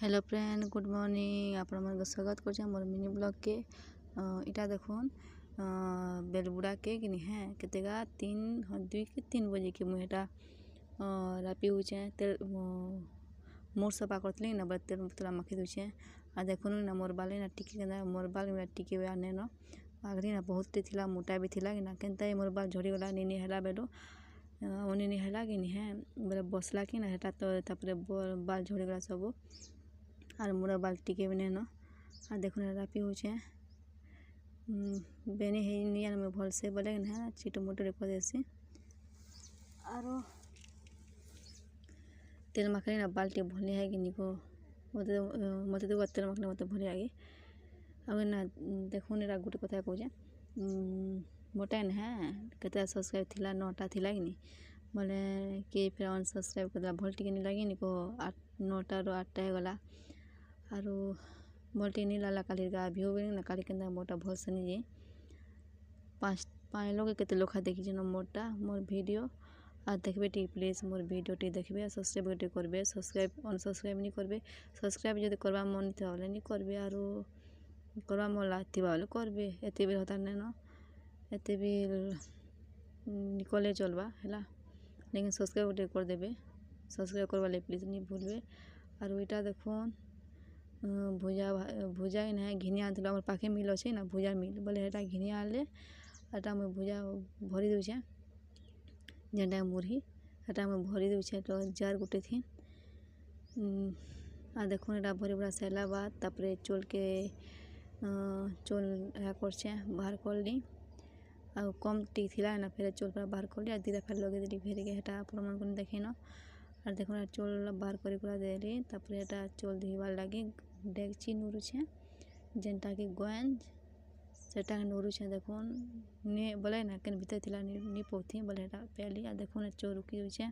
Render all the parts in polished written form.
Hello friend good morning आपण मन स्वागत कर मोर मिनी ब्लॉग के इटा देखुन बेलबुड़ा के कि है केतेगा 2 बजे के मुझे रापी होचे तेल मोर सफा करतली ना बड़े तेल तला मखी दूचे आ देखुन ना मोर बाल ना टिके के मोर बाल में टिके वे आने न आगरी ना बहुत थिला मोटा भी थिला ना केनता मोर बाल झड़ी गला निनी हला बेलो उनी हला कि है बोले बसला कि ना हेटा तो तापरे बाल झड़ी गला सब और मोर बाल टिके भी न आ देखुन रापी होचे बेने हे निया में भल से बोले ना चिट मोटो कर देसी और तेल माखले ना बाल टे भल है कि निको मते तो तेल माखले मते भल आगे अब ना देखुन एरा गोटे कथा कहूचे मोटा है केते सब्सक्राइब थिला 9टा थिला कि नहीं बोले कि फिर अनसब्सक्राइब कर भल टिके नहीं लगे निको 9टा रो 8टा गला आरो भलटे नहीं लाला काली गा भी हो ना काली केंदा मोटा भल से नहीं 5 लोग केते लोखा देखी जन मोटा मोर वीडियो आ देखबे T please more video T देखबे सब्सक्राइब टी करबे सब्सक्राइब अनसब्सक्राइब नहीं करबे सब्सक्राइब जदि करबा मन थे वाले नहीं करबे आरो करबा मन लाथिबा वाले करबे एते भी होता नहीं न एते भी निकले चलबा हैला लेकिन सब्सक्राइब टी कर देबे सब्सक्राइब करबा ले प्लीज नहीं भूलबे आरो इटा देखुन भुजा ना घिनी आनल आम पाखे मिल अच्छे ना भुजा मिल बोले हेटा घिनी आनले एटा मुझे भुजा भरी दूचे जेनटा मुरही हेटा मुझे भरी दूचे तो जार गुटे थी आ देखुन एटा भरी बड़ा सैला बाद तापरे चोल के चोल करछे बाहर कर ली आ कम टी थिला ना फिर चोल पर बाहर कर ली आ दीदा फिर लगे देली फेर के हेटा आप मन को देखे न और देखो चोल बाहर कर देली तापरे एटा चोल धोइबार लगी डेगची नुरुछे जेनटा कि गोंज सेटा नुरुछे देखुन ने बोले ना केन भीतर थिला नि पोथी बोले एटा पेली आ देखुन चोल रुकी होछे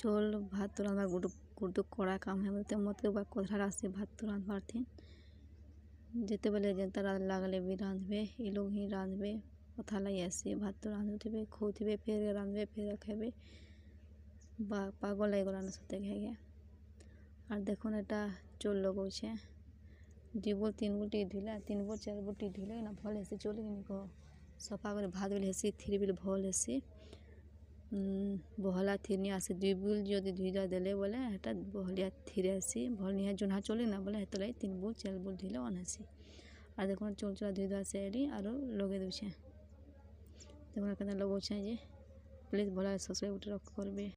चोल भात रांधवा गुड़ कड़ा काम है बोलते मत कोथरा से भात रांधवार थी जेते बोले जेनता लागले भी रांधबे ई लोग ही रांधबे कथा लगी ऐसे भात रांधुथे खोथे फिर रांधबे फिर खेबे पागल लगे गला सत्य है और देखुन एटा चोल लगौछे 2 बोल 3 बोल टी ढिला 3 बोल 4 बोल टी ढिले ना भल हेसी चोल कि सफा कर भात बिल हेसी थिर बिल भल हेसी बहला थिरनी आसे 2 बोल जदि धुईदा देले बोले हेटा बहलिया थिर हेसी भल निहा जुनहा चोले ना बोले हेतले 3 बोल 4 बोल ढिले अनहेसी और देखुन चोल चोला धुईदा से एली और लगे दूचे देखुन केना लगौछे जे प्लीज भला सब्सक्राइब करबे।